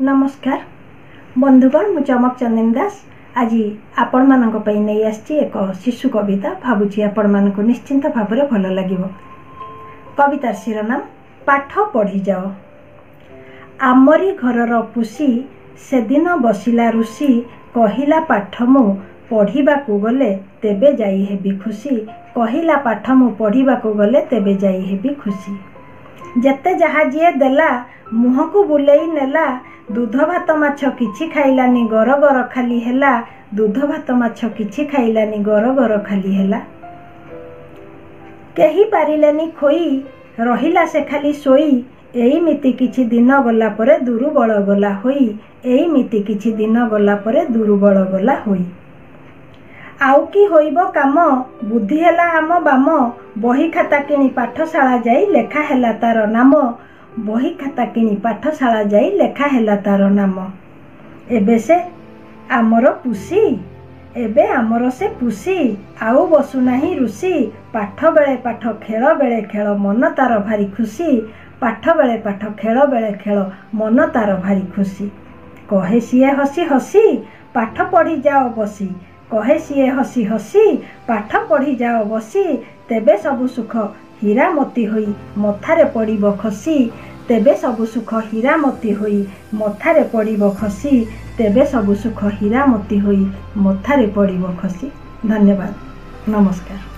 नमस्कार बंधुगण मु चमक चंदन दास आज आपण मानक पई नै आछि एक शिशु कविता भाबुची आपण मानक निश्चिंत भाव में भल लागिवो। कवितार शिरोनाम पाठ पढ़ी जाओ। आमरी घरर पुसी से दिन बसिला ऋषि कहिला पाठ मु पढ़िबाकू गले तेबे जाई हेबी खुशी। कहिला पाठ मु पढ़िबाकू गले तेबे जाई हेबी खुशी। जेते जहा जी देला मुह को बुलेई नेला दूध भात माछ किछि खाइलानी गर गर खाली हेला। दूध भात माछ किछि खाइलानी गर गर खाली हेला। केही पारिलेनी खोई रहिला से खाली सोई। एइमिति किछि दिन गला परे दुर्बल गला होई। एइमिति किछि दिन गला परे दुर्बल गला होई। आउ कि होइबो काम बुद्धि हेला आम बाम। बही खाता किणी पाठशाला जाई लेखा हेला तार नाम। बही खाता किणी पाठशाला जाई लेखा हेला तार नाम। एबे से आमर पुसी एबे आमर से पुसी आउ बसु नाही ऋषि। पाठ बेले पाठ खेल बेले खेल मन तार भारी खुशी। पाठ बेले पाठ खेल बेले खेल मन तार भारी खुशी। कहे सीए हसी हसी पाठ पढ़ी जाओ बसी। कहे सीए हसी हसी पाठ पढ़ी जाओ बसी। तेबे सबु सुख हीरा मोती होई मथारे पड़िबो खसी। तेबे सबु सुख हीरा मोती होई मथारे पड़िबो खसी। तेबे सबु सुख हीरा मोती होई मथारे पड़िबो खसी। धन्यवाद। नमस्कार।